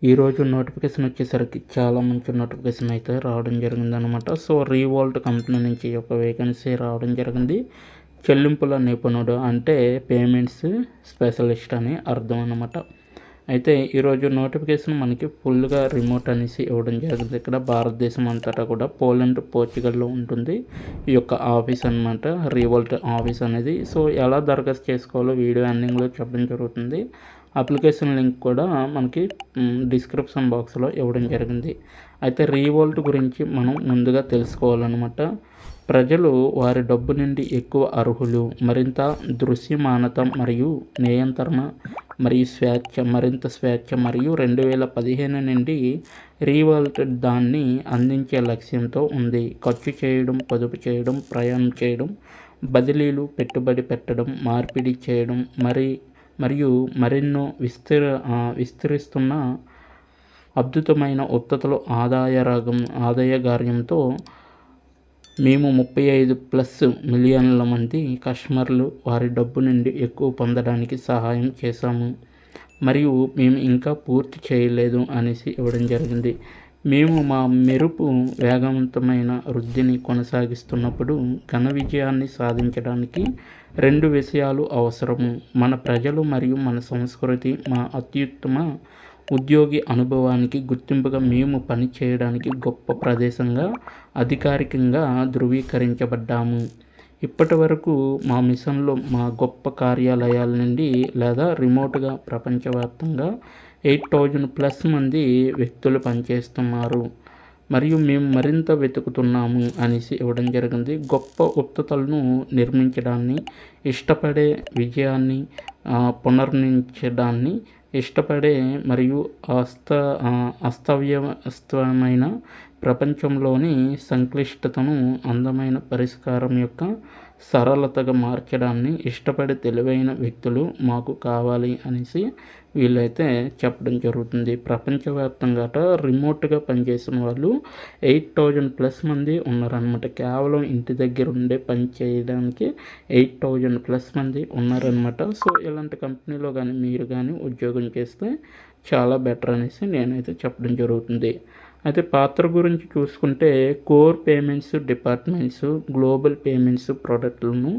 ఈరోజు నోటిఫికేషన్ వచ్చేసరికి చాలా మంచి నోటిఫికేషన్ అయితే రావడం జరిగిందనమాట. సో రీవోల్ట్ కంపెనీ నుంచి ఒక వేకెన్సీ రావడం జరిగింది. చెల్లింపుల నిపుణుడు అంటే పేమెంట్స్ స్పెషలిస్ట్ అని అర్థం అనమాట. అయితే ఈరోజు నోటిఫికేషన్ మనకి ఫుల్గా రిమోట్ అనేసి ఇవ్వడం జరిగింది. ఇక్కడ భారతదేశం అంతటా కూడా పోలాండ్, పోర్చుగల్లో ఉంటుంది ఈ యొక్క ఆఫీస్ అనమాట, రీవోల్ట్ ఆఫీస్ అనేది. సో ఎలా దరఖాస్తు చేసుకోవాలో వీడియో ఎండింగ్లో చెప్పడం జరుగుతుంది. అప్లికేషన్ లింక్ కూడా మనకి డిస్క్రిప్షన్ బాక్స్లో ఇవ్వడం జరిగింది. అయితే రీవోల్ట్ గురించి మనం ముందుగా తెలుసుకోవాలన్నమాట. ప్రజలు వారి డబ్బు నుండి ఎక్కువ అర్హులు, మరింత దృశ్యమానత మరియు నియంత్రణ మరియు మరింత స్వేచ్ఛ మరియు 2015 నుండి రీవోల్ట్ దాన్ని అందించే లక్ష్యంతో ఉంది. ఖర్చు చేయడం, పొదుపు చేయడం, ప్రయాణం చేయడం, బదిలీలు, పెట్టుబడి పెట్టడం, మార్పిడి చేయడం మరియు మరెన్నో విస్తరిస్తున్న అద్భుతమైన ఉత్పత్తుల ఆదాయగార్యంతో మేము 35+ మిలియన్ల మంది కస్టమర్లు వారి డబ్బు నుండి ఎక్కువ పొందడానికి సహాయం చేశాము మరియు మేము ఇంకా పూర్తి చేయలేదు అనేసి ఇవ్వడం జరిగింది. మేము మా మెరుపు వేగవంతమైన వృద్ధిని కొనసాగిస్తున్నప్పుడు ఘన విజయాన్ని సాధించడానికి 2 విషయాలు అవసరము: మన ప్రజలు మరియు మన సంస్కృతి. మా అత్యుత్తమ ఉద్యోగి అనుభవానికి గుర్తింపుగా మేము పని చేయడానికి గొప్ప ప్రదేశంగా అధికారికంగా ధృవీకరించబడ్డాము. ఇప్పటి వరకు మా మిషన్లో మా గొప్ప కార్యాలయాల నుండి లేదా రిమోట్గా ప్రపంచవ్యాప్తంగా 8,000+ మంది వ్యక్తులు పనిచేస్తున్నారు మరియు మేము మరింత వెతుకుతున్నాము అనేసి ఇవ్వడం జరిగింది. గొప్ప ఉత్పత్తులను నిర్మించడాన్ని ఇష్టపడే, విజయాన్ని పునర్నిర్మించడాన్ని ఇష్టపడే మరియు అస్తవ్యస్తమైన ప్రపంచంలోని సంక్లిష్టతను అందమైన పరిష్కారం యొక్క సరళతగా మార్చడాన్ని ఇష్టపడే తెలివైన వ్యక్తులు మాకు కావాలి అనేసి వీళ్ళైతే చెప్పడం జరుగుతుంది. ప్రపంచవ్యాప్తంగా రిమోట్గా పనిచేసిన వాళ్ళు 8,000+ మంది ఉన్నారనమాట. కేవలం ఇంటి దగ్గర ఉండే పని చేయడానికి 8,000+ మంది ఉన్నారనమాట. సో ఇలాంటి కంపెనీలో కానీ మీరు కానీ ఉద్యోగం చేస్తే చాలా బెటర్ అనేసి నేనైతే చెప్పడం జరుగుతుంది. అయితే పాత్ర గురించి చూసుకుంటే core payments departments global payments ప్రోడక్ట్లను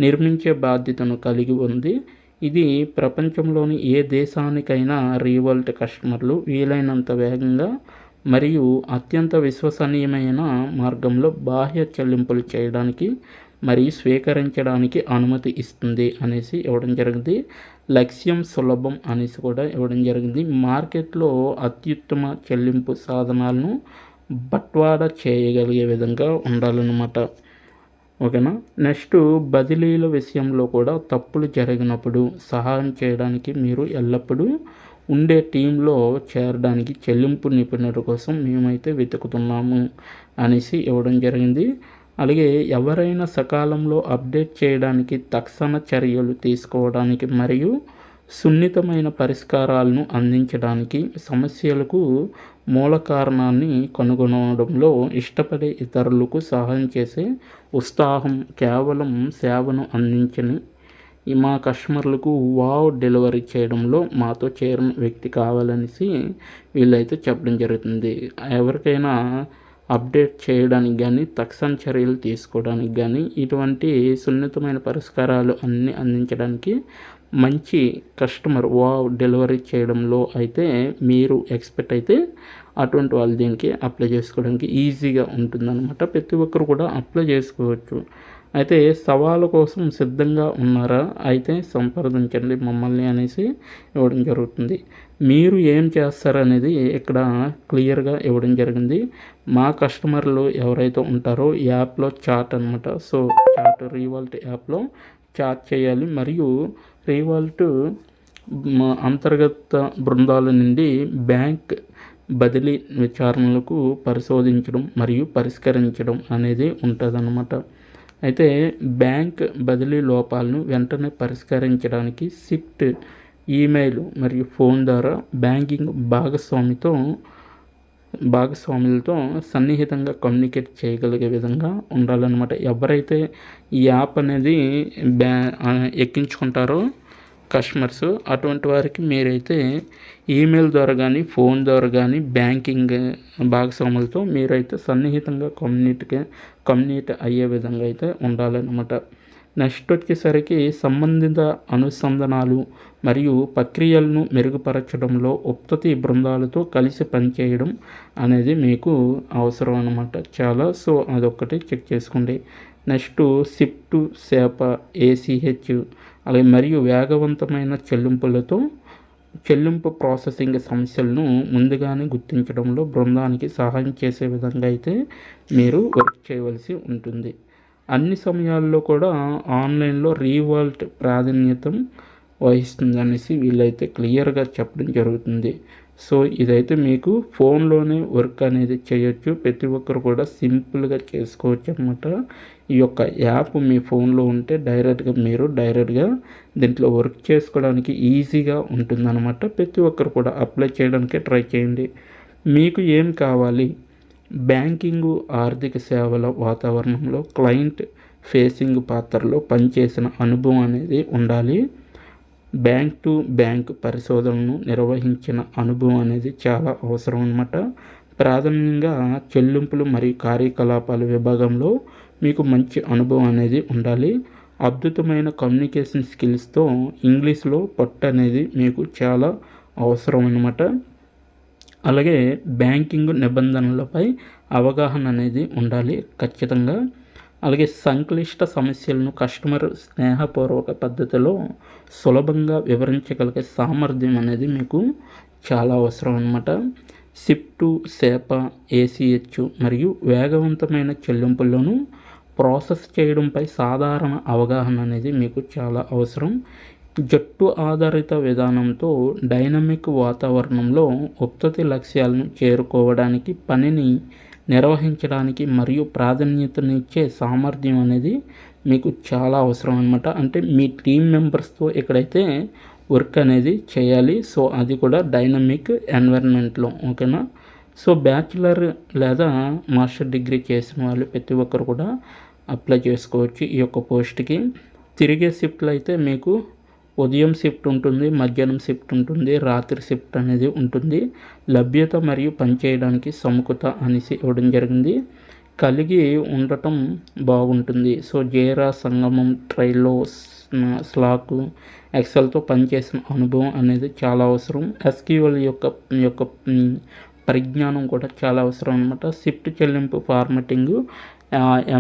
నిర్మించే బాధ్యతను కలిగి ఉంది. ఇది ప్రపంచంలోని ఏ దేశానికైనా రీవోల్ట్ కస్టమర్లు వీలైనంత వేగంగా మరియు అత్యంత విశ్వసనీయమైన మార్గంలో బాహ్య చెల్లింపులు చేయడానికి మరియు స్వీకరించడానికి అనుమతి ఇస్తుంది అనేసి ఇవ్వడం జరిగింది. లక్ష్యం సులభం అనేసి కూడా ఇవ్వడం జరిగింది. మార్కెట్లో అత్యుత్తమ చెల్లింపు సాధనాలను బట్వాడా చేయగలిగే విధంగా ఉండాలన్నమాట. ఓకేనా. నెక్స్ట్ బదిలీల విషయంలో కూడా తప్పులు జరిగినప్పుడు సహాయం చేయడానికి మీరు ఎల్లప్పుడూ ఉండే టీంలో చేరడానికి చెల్లింపు నిపుణుల కోసం మేమైతే వెతుకుతున్నాము అనేసి ఇవ్వడం జరిగింది. అలాగే ఎవరైనా సకాలంలో అప్డేట్ చేయడానికి, తక్షణ చర్యలు తీసుకోవడానికి మరియు సున్నితమైన పరిష్కారాలను అందించడానికి, సమస్యలకు మూల కారణాన్ని కనుగొనడంలో ఇష్టపడే ఇతరులకు సహాయం చేసే ఉత్సాహం, కేవలం సేవను అందించని మా కస్టమర్లకు వావ్ డెలివరీ చేయడంలో మాతో చేరిన వ్యక్తి కావాలనేసి వీళ్ళైతే చెప్పడం జరుగుతుంది. ఎవరికైనా అప్డేట్ చేయడానికి కానీ, తక్షణ చర్యలు తీసుకోవడానికి కానీ, ఇటువంటి సున్నితమైన పరిష్కారాలు అన్నీ అందించడానికి మంచి కస్టమర్ వావ్ డెలివరీ చేయడంలో అయితే మీరు ఎక్స్పెక్ట్ అయితే అటువంటి వాళ్ళు దీనికి అప్లై చేసుకోవడానికి ఈజీగా ఉంటుందన్నమాట. ప్రతి ఒక్కరు కూడా అప్లై చేసుకోవచ్చు. అయితే సవాలు కోసం సిద్ధంగా ఉన్నారా? అయితే సంప్రదించండి మమ్మల్ని అనేసి ఇవ్వడం జరుగుతుంది. మీరు ఏం చేస్తారనేది ఇక్కడ క్లియర్గా ఇవ్వడం జరిగింది. మా కస్టమర్లు ఎవరైతే ఉంటారో యాప్లో చాట్ అనమాట. సో చాట్ రీవాల్ట్ యాప్లో చాట్ చేయాలి మరియు రీవాల్ట్ అంతర్గత బృందాల నుండి బ్యాంక్ బదిలీ విచారణలకు పరిశోధించడం మరియు పరిష్కరించడం అనేది ఉంటుందన్నమాట. అయితే బ్యాంక్ బదిలీ లోపాలను వెంటనే పరిష్కరించడానికి షిఫ్ట్ ఈమెయిల్ మరియు ఫోన్ ద్వారా బ్యాంకింగ్ భాగస్వాములతో సన్నిహితంగా కమ్యూనికేట్ చేయగలిగే విధంగా ఉండాలన్నమాట. ఎవరైతే ఈ యాప్ అనేది ఎక్కించుకుంటారో కస్టమర్స్. అటువంటి వారికి మీరైతే ఈమెయిల్ ద్వారా కానీ, ఫోన్ ద్వారా కానీ బ్యాంకింగ్ భాగస్వాములతో మీరైతే సన్నిహితంగా కమ్యూనికేట్ అయ్యే విధంగా అయితే ఉండాలన్నమాట. నెక్స్ట్ వచ్చేసరికి సంబంధిత అనుసంధానాలు మరియు ప్రక్రియలను మెరుగుపరచడంలో ఉత్పత్తి బృందాలతో కలిసి పనిచేయడం అనేది మీకు అవసరం అన్నమాట చాలా. సో అదొక్కటి చెక్ చేసుకోండి. నెక్స్ట్ షిఫ్ట్, సేప, ఏసీహెచ్ అలాగే మరియు వేగవంతమైన చెల్లింపు ప్రాసెసింగ్ సమస్యలను ముందుగానే గుర్తించడంలో బృందానికి సహాయం చేసే విధంగా అయితే మీరు వర్క్ చేయవలసి ఉంటుంది. అన్ని సమయాల్లో కూడా ఆన్లైన్లో రీవాల్ట్ ప్రాధాన్యత వహిస్తుంది అనేసి వీళ్ళైతే క్లియర్గా చెప్పడం జరుగుతుంది. సో ఇదైతే మీకు ఫోన్లోనే వర్క్ అనేది చేయొచ్చు, ప్రతి ఒక్కరు కూడా సింపుల్గా చేసుకోవచ్చు అన్నమాట. ఈ యొక్క యాప్ మీ ఫోన్లో ఉంటే డైరెక్ట్గా దీంట్లో వర్క్ చేసుకోవడానికి ఈజీగా ఉంటుందన్నమాట. ప్రతి ఒక్కరు కూడా అప్లై చేయడానికి ట్రై చేయండి. మీకు ఏం కావాలి? బ్యాంకింగు, ఆర్థిక సేవల వాతావరణంలో క్లయింట్ ఫేసింగ్ పాత్రలో పనిచేసిన అనుభవం అనేది ఉండాలి. బ్యాంక్ టు బ్యాంక్ పరిశోధనను నిర్వహించిన అనుభవం అనేది చాలా అవసరం అన్నమాట. ప్రాథమికంగా చెల్లింపులు మరియు కార్యకలాపాల విభాగంలో మీకు మంచి అనుభవం అనేది ఉండాలి. అద్భుతమైన కమ్యూనికేషన్ స్కిల్స్తో ఇంగ్లీష్లో పట్టు అనేది మీకు చాలా అవసరం అన్నమాట. అలాగే బ్యాంకింగ్ నిబంధనలపై అవగాహన అనేది ఉండాలి ఖచ్చితంగా. అలాగే సంక్లిష్ట సమస్యలను కస్టమర్ స్నేహపూర్వక పద్ధతిలో సులభంగా వివరించగలిగే సామర్థ్యం అనేది మీకు చాలా అవసరం అన్నమాట. షిఫ్ట్, సేప, ఏసీహెచ్ మరియు వేగవంతమైన చెల్లింపులను ప్రాసెస్ చేయడంపై సాధారణ అవగాహన అనేది మీకు చాలా అవసరం. జట్టు ఆధారిత విధానంతో డైనమిక్ వాతావరణంలో ఉత్పత్తి లక్ష్యాలను చేరుకోవడానికి, పనిని నిర్వహించడానికి మరియు ప్రాధాన్యతనిచ్చే సామర్థ్యం అనేది మీకు చాలా అవసరం అన్నమాట. అంటే మీ టీం మెంబర్స్తో ఎక్కడైతే వర్క్ అనేది చేయాలి. సో అది కూడా డైనమిక్ ఎన్విరాన్మెంట్లో, ఓకేనా. సో బ్యాచిలర్ లేదా మాస్టర్ డిగ్రీ చేసిన వాళ్ళు ప్రతి ఒక్కరు కూడా అప్లై చేసుకోవచ్చు ఈ యొక్క పోస్ట్కి. తిరిగే షిఫ్ట్లు అయితే మీకు ఉదయం షిఫ్ట్ ఉంటుంది, మధ్యాహ్నం షిఫ్ట్ ఉంటుంది, రాత్రి షిఫ్ట్ అనేది ఉంటుంది. లభ్యత మరియు పనిచేయడానికి సముఖత అనేసి ఇవ్వడం జరిగింది. కలిగి ఉండటం బాగుంటుంది. సో జేరా, సంగమం, ట్రైలో, స్లాక్, ఎక్సెల్తో పనిచేసిన అనుభవం అనేది చాలా అవసరం. ఎస్క్యూఎల్ యొక్క పరిజ్ఞానం కూడా చాలా అవసరం అనమాట. షిఫ్ట్ చెల్లింపు formatting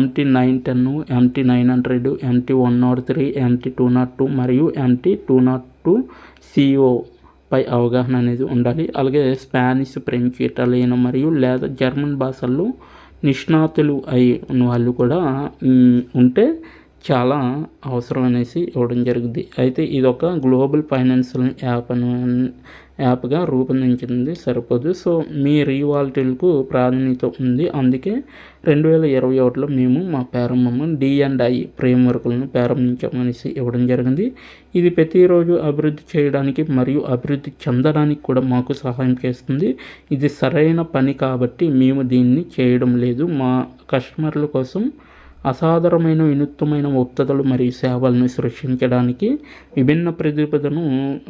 MT 910, MT 900, MT 103, MT 202 మరియు MT 202 CO పై అవగాహన అనేది ఉండాలి. అలాగే స్పానిష్, ఫ్రెంచ్, ఇటాలియన్ మరియు లేదా జర్మన్ భాషల్లో నిష్ణాతులు అయి ఉన్న వాళ్ళు కూడా ఉంటే చాలా అవసరం అనేసి ఇవ్వడం జరిగింది. అయితే ఇది ఒక గ్లోబల్ ఫైనాన్షియల్ యాప్గా రూపొందించింది సరిపోదు. సో మీ రీవాల్టీలకు ప్రాధాన్యత ఉంది. అందుకే 2021లో మేము మా ప్రారంభం D&I ఫ్రేమ్వర్క్లను ప్రారంభించామనేసి ఇవ్వడం జరిగింది. ఇది ప్రతిరోజు అభివృద్ధి చేయడానికి మరియు అభివృద్ధి చెందడానికి కూడా మాకు సహాయం చేస్తుంది. ఇది సరైన పని కాబట్టి మేము దీన్ని చేయడం లేదు. మా కస్టమర్ల కోసం అసాధారణమైన వినూత్నమైన ఉత్పత్తులు మరియు సేవలను సృష్టించడానికి విభిన్న ప్రతిభను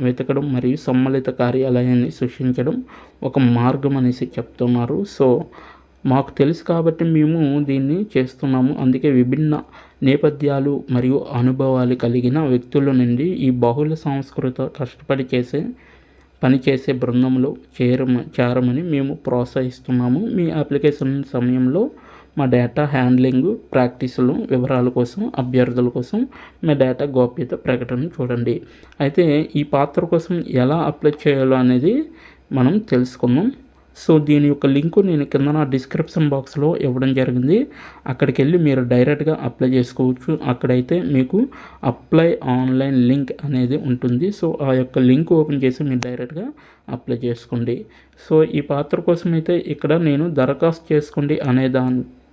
వెతకడం మరియు సమ్మిళిత కార్యాలయాన్ని సృష్టించడం ఒక మార్గం అనేసి చెప్తున్నారు. సో మాకు తెలుసు కాబట్టి మేము దీన్ని చేస్తున్నాము. అందుకే విభిన్న నేపథ్యాలు మరియు అనుభవాలు కలిగిన వ్యక్తుల నుండి ఈ బహుళ సంస్కృత కష్టపడి పనిచేసే బృందంలో చేరమని మేము ప్రోత్సహిస్తున్నాము. మీ అప్లికేషన్ సమయంలో మా డేటా హ్యాండ్లింగ్ ప్రాక్టీసులు వివరాల కోసం, అభ్యర్థుల కోసం మీ డేటా గోప్యత ప్రకటన చూడండి. అయితే ఈ పాత్ర కోసం ఎలా అప్లై చేయాలో అనేది మనం తెలుసుకుందాం. సో దీని యొక్క లింకు నేను కింద నా డిస్క్రిప్షన్ బాక్స్లో ఇవ్వడం జరిగింది. అక్కడికి వెళ్ళి మీరు డైరెక్ట్గా అప్లై చేసుకోవచ్చు. అక్కడైతే మీకు అప్లై ఆన్లైన్ లింక్ అనేది ఉంటుంది. సో ఆ యొక్క లింక్ ఓపెన్ చేసి మీరు డైరెక్ట్గా అప్లై చేసుకోండి. సో ఈ పాత్ర కోసం అయితే ఇక్కడ నేను దరఖాస్తు చేసుకోండి అనే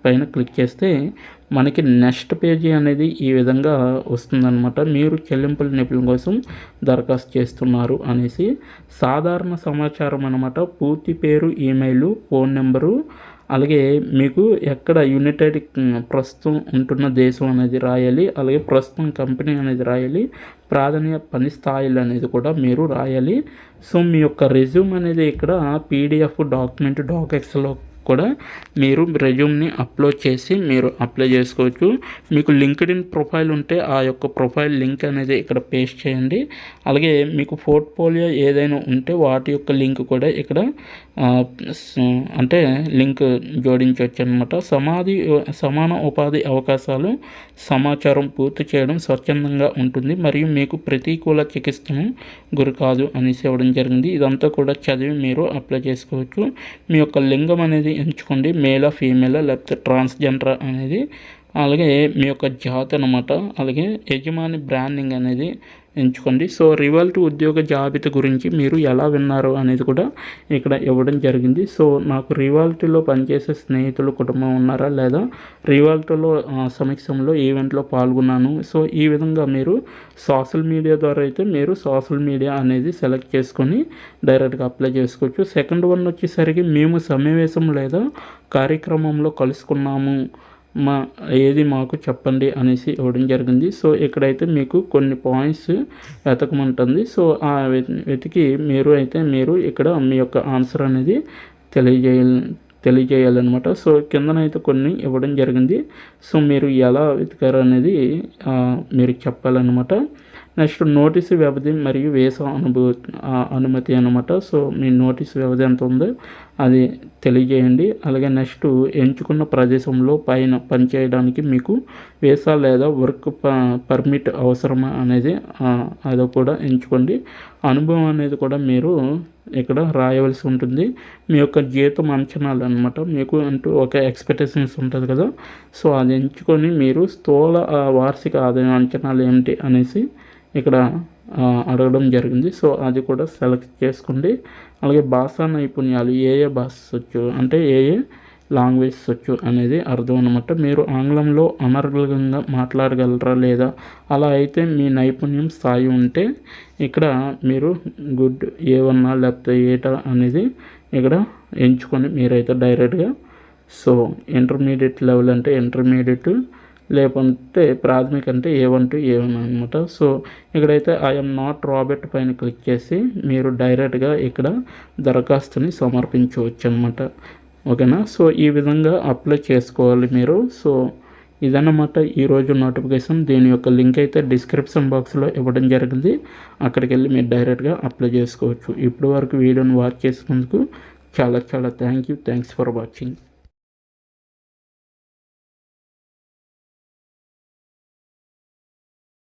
పైన క్లిక్ చేస్తే మనకి నెక్స్ట్ పేజీ అనేది ఈ విధంగా వస్తుందన్నమాట. మీరు చెల్లింపుల నిపుణుల కోసం దరఖాస్తు చేస్తున్నారు అనేసి సాధారణ సమాచారం అన్నమాట. పూర్తి పేరు, ఈమెయిల్, ఫోన్ నెంబరు, అలాగే మీకు ఎక్కడ యునైటెడ్ ప్రస్తుతం ఉంటున్న దేశం అనేది రాయాలి, అలాగే ప్రస్తుతం కంపెనీ అనేది రాయాలి, ప్రాధాన్య పని స్థాయిలు అనేది కూడా మీరు రాయాలి. సో మీ యొక్క రెజ్యూమ్ అనేది ఇక్కడ పీడిఎఫ్ డాక్యుమెంట్ డాక్ఎక్స్లో కూడా మీరు రెజ్యూమ్ని అప్లోడ్ చేసి మీరు అప్లై చేసుకోవచ్చు. మీకు లింక్డ్ఇన్ ప్రొఫైల్ ఉంటే ఆ యొక్క ప్రొఫైల్ లింక్ అనేది ఇక్కడ పేస్ట్ చేయండి. అలాగే మీకు పోర్ట్ఫోలియో ఏదైనా ఉంటే వాటి యొక్క లింక్ కూడా ఇక్కడ అంటే లింక్ జోడించవచ్చు అనమాట. సమాన ఉపాధి అవకాశాలు సమాచారం పూర్తి చేయడం స్వచ్ఛందంగా ఉంటుంది మరియు మీకు ప్రతికూల చికిత్సను గురి కాదు అనేసి ఇవ్వడం జరిగింది. ఇదంతా కూడా చదివి మీరు అప్లై చేసుకోవచ్చు. మీ యొక్క లింగం అనేది ఎంచుకోండి, మేలా ఫీమేలా లేకపోతే ట్రాన్స్జెండర్ అనేది, అలాగే మీ యొక్క జాతి అనమాట, అలాగే యజమాని బ్రాండింగ్ అనేది ఎంచుకోండి. సో రివాల్ట్ ఉద్యోగ జాబితా గురించి మీరు ఎలా విన్నారు అనేది కూడా ఇక్కడ ఇవ్వడం జరిగింది. సో నాకు రివాల్టీలో పనిచేసే స్నేహితులు కుటుంబం ఉన్నారా, లేదా రివాల్టీలో సమక్షంలో ఈవెంట్లో పాల్గొన్నాను. సో ఈ విధంగా మీరు సోషల్ మీడియా ద్వారా అయితే మీరు సోషల్ మీడియా అనేది సెలెక్ట్ చేసుకొని డైరెక్ట్గా అప్లై చేసుకోవచ్చు. సెకండ్ వన్ వచ్చేసరికి మేము సమావేశం లేదా కార్యక్రమంలో కలుసుకున్నాము, ఏది మాకు చెప్పండి అనేసి ఇవ్వడం జరిగింది. సో ఇక్కడైతే మీకు కొన్ని పాయింట్స్ వెతకమంటుంది. సో ఆ వెతికి మీరు ఇక్కడ మీ యొక్క ఆన్సర్ అనేది తెలియజేయాలన్నమాట. సో కిందనైతే కొన్ని ఇవ్వడం జరిగింది. సో మీరు ఎలా వెతికారు అనేది మీరు చెప్పాలన్నమాట. నెక్స్ట్ నోటీసు వ్యవధి మరియు వీసా అనుమతి అనమాట. సో మీ నోటీసు వ్యవధి ఎంత ఉందో అది తెలియజేయండి. అలాగే నెక్స్ట్ ఎంచుకున్న ప్రదేశంలో పైన పనిచేయడానికి మీకు వీసా లేదా వర్క్ పర్మిట్ అవసరమా అనేది అది కూడా ఎంచుకోండి. అనుభవం అనేది కూడా మీరు ఇక్కడ రాయవలసి ఉంటుంది. మీ యొక్క జీతం అంచనాలు అనమాట, మీకు అంటూ ఒక ఎక్స్పెక్టేషన్స్ ఉంటుంది కదా, సో అది ఎంచుకొని మీరు స్థూల వార్షిక ఆదాయం అంచనాలు ఏమిటి అనేసి ఇక్కడ అడగడం జరిగింది. సో అది కూడా సెలెక్ట్ చేసుకోండి. అలాగే భాషా నైపుణ్యాలు ఏ భాష వచ్చు అంటే ఏ లాంగ్వేజెస్ వచ్చు అనేది అర్థం అనమాట. మీరు ఆంగ్లంలో అనర్గళంగా మాట్లాడగలరా లేదా, అలా అయితే మీ నైపుణ్యం స్థాయి ఉంటే ఇక్కడ మీరు గుడ్ A1 లేకపోతే ఏటా అనేది ఇక్కడ ఎంచుకొని మీరైతే డైరెక్ట్గా సో ఇంటర్మీడియట్ లెవెల్ అంటే ఇంటర్మీడియట్, లేకుంటే ప్రాథమిక అంటే A1 to A1 అనమాట. సో ఇక్కడైతే ఐఎమ్ నాట్ రాబర్ట్ పైన క్లిక్ చేసి మీరు డైరెక్ట్గా ఇక్కడ దరఖాస్తుని సమర్పించవచ్చు అనమాట. ఓకేనా. సో ఈ విధంగా అప్లై చేసుకోవాలి మీరు. సో ఇదన్నమాట ఈరోజు నోటిఫికేషన్. దీని యొక్క లింక్ అయితే డిస్క్రిప్షన్ బాక్స్లో ఇవ్వడం జరిగింది, అక్కడికి వెళ్ళి మీరు డైరెక్ట్గా అప్లై చేసుకోవచ్చు. ఇప్పటి వరకు వీడియోని వాచ్ చేసినందుకు చాలా థ్యాంక్స్ ఫర్ వాచింగ్.